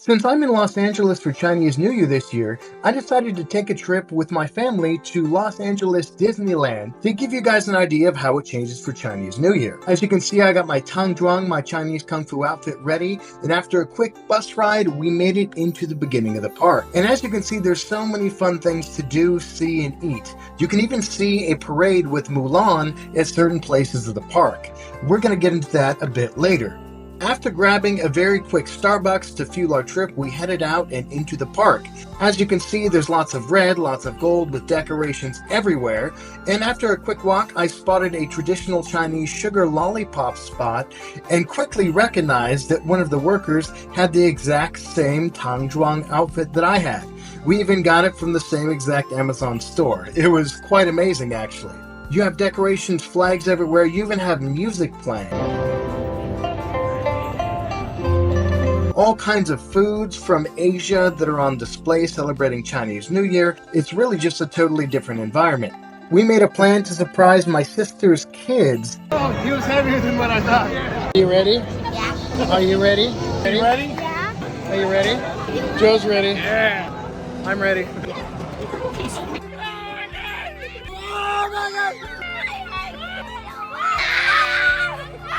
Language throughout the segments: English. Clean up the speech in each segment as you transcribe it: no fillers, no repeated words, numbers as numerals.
Since I'm in Los Angeles for Chinese New Year this year, I decided to take a trip with my family to Los Angeles Disneyland to give you guys an idea of how it changes for Chinese New Year. As you can see, I got my Tangzhuang, my Chinese Kung Fu outfit ready, and after a quick bus ride, we made it into the beginning of the park. And as you can see, there's so many fun things to do, see, and eat. You can even see a parade with Mulan at certain places of the park. We're going to get into that a bit later. After grabbing a very quick Starbucks to fuel our trip, we headed out and into the park. As you can see, there's lots of red, lots of gold with decorations everywhere. And after a quick walk, I spotted a traditional Chinese sugar lollipop spot and quickly recognized that one of the workers had the exact same Tangzhuang outfit that I had. We even got it from the same exact Amazon store. It was quite amazing, actually. You have decorations, flags everywhere. You even have music playing. All kinds of foods from Asia that are on display celebrating Chinese New Year. It's really just a totally different environment. We made a plan to surprise my sister's kids. Oh, he was heavier than what I thought. Are you ready? Yeah. Are you ready? Are you ready? Yeah. Are you ready? Joe's ready. Yeah. I'm ready.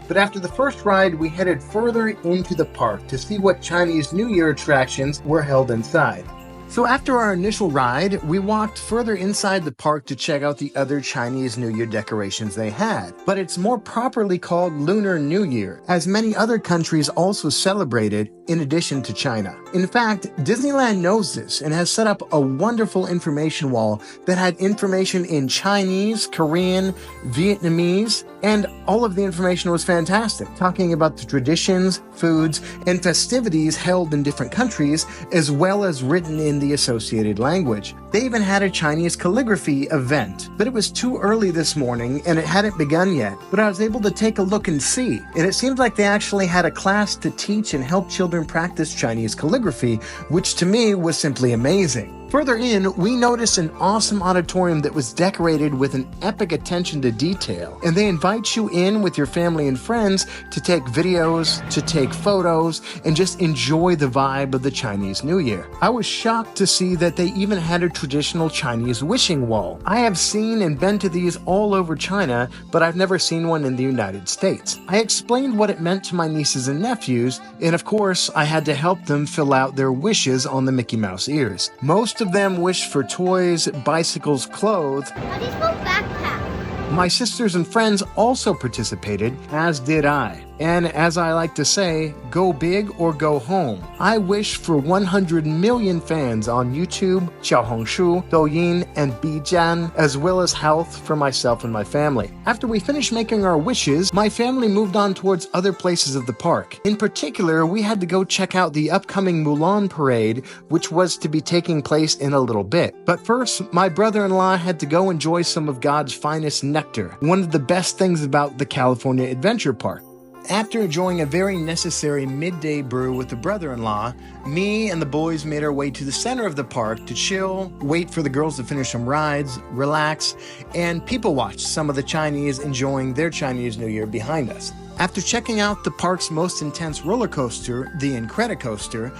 But after the first ride, we headed further into the park to see what Chinese New Year attractions were held inside. So after our initial ride, we walked further inside the park to check out the other Chinese New Year decorations they had. But it's more properly called Lunar New Year, as many other countries also celebrate it in addition to China. In fact, Disneyland knows this and has set up a wonderful information wall that had information in Chinese, Korean, Vietnamese, and all of the information was fantastic, talking about the traditions, foods, and festivities held in different countries, as well as written in the associated language. They even had a Chinese calligraphy event, but it was too early this morning and it hadn't begun yet, but I was able to take a look and see, and it seemed like they actually had a class to teach and help children practice Chinese calligraphy, which to me was simply amazing. Further in, we noticed an awesome auditorium that was decorated with an epic attention to detail, and they invite you in with your family and friends to take videos, to take photos, and just enjoy the vibe of the Chinese New Year. I was shocked to see that they even had a traditional Chinese wishing wall. I have seen and been to these all over China, but I've never seen one in the United States. I explained what it meant to my nieces and nephews, and of course, I had to help them fill out their wishes on the Mickey Mouse ears. Most of them wished for toys, bicycles, clothes. How do you spell backpack? My sisters and friends also participated, as did I. And as I like to say, go big or go home. I wish for 100 million fans on YouTube, Xiaohongshu, Douyin, and Bijan, as well as health for myself and my family. After we finished making our wishes, my family moved on towards other places of the park. In particular, we had to go check out the upcoming Mulan Parade, which was to be taking place in a little bit. But first, my brother-in-law had to go enjoy some of God's finest nectar, one of the best things about the California Adventure Park. After enjoying a very necessary midday brew with the brother-in-law, me and the boys made our way to the center of the park to chill, wait for the girls to finish some rides, relax, and people watch some of the Chinese enjoying their Chinese New Year behind us. After checking out the park's most intense roller coaster, the Incredicoaster,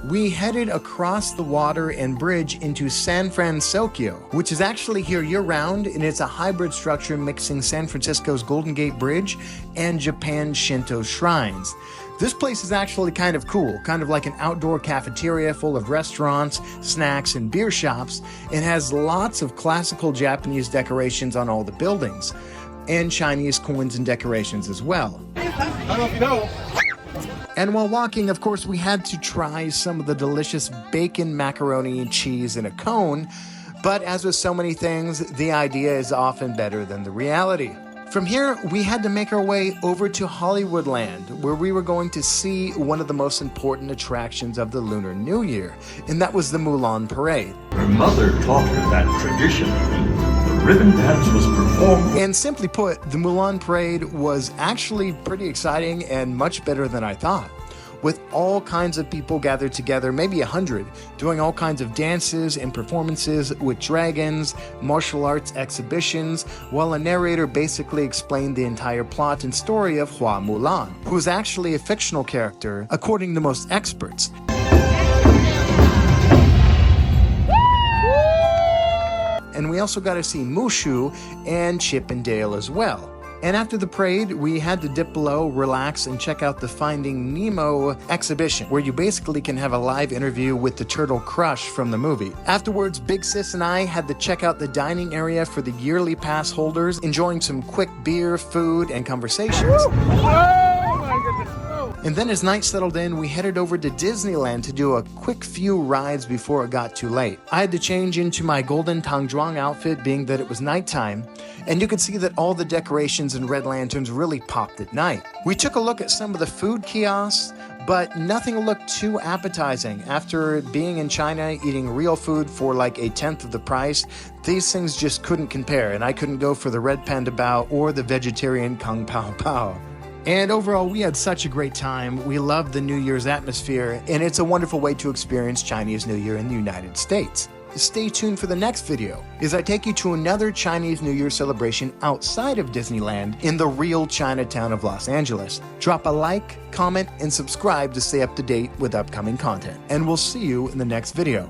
we headed across the water and bridge into SanFranSokyo, which is actually here year-round, and it's a hybrid structure mixing San Francisco's Golden Gate Bridge and Japan's Shinto shrines. This place is actually kind of cool, kind of like an outdoor cafeteria full of restaurants, snacks, and beer shops, and has lots of classical Japanese decorations on all the buildings, and Chinese coins and decorations as well. I don't know. And while walking, of course, we had to try some of the delicious bacon, macaroni, and cheese in a cone. But as with so many things, the idea is often better than the reality. From here, we had to make our way over to Hollywoodland, where we were going to see one of the most important attractions of the Lunar New Year, and that was the Mulan Parade. Her mother taught her that traditionally, the ribbon dance was performed. And simply put, the Mulan Parade was actually pretty exciting and much better than I thought. With all kinds of people gathered together, maybe 100, doing all kinds of dances and performances with dragons, martial arts exhibitions, while a narrator basically explained the entire plot and story of Hua Mulan, who is actually a fictional character, according to most experts. also got to see Mushu and Chip and Dale as well. And after the parade, we had to dip below, relax, and check out the Finding Nemo exhibition, where you basically can have a live interview with the turtle Crush from the movie. Afterwards, Big Sis and I had to check out the dining area for the yearly pass holders, enjoying some quick beer, food, and conversations. Oh my goodness. Oh. And then as night settled in, we headed over to Disneyland to do a quick few rides before it got too late. I had to change into my golden Tangzhuang outfit, being that it was nighttime, and you could see that all the decorations and red lanterns really popped at night. We took a look at some of the food kiosks, but nothing looked too appetizing. After being in China, eating real food for like a tenth of the price, these things just couldn't compare, and I couldn't go for the red panda bao or the vegetarian kung pao pao. And overall, we had such a great time. We loved the New Year's atmosphere, and it's a wonderful way to experience Chinese New Year in the United States. Stay tuned for the next video as I take you to another Chinese New Year celebration outside of Disneyland in the real Chinatown of Los Angeles. Drop a like, comment, and subscribe to stay up to date with upcoming content. And we'll see you in the next video.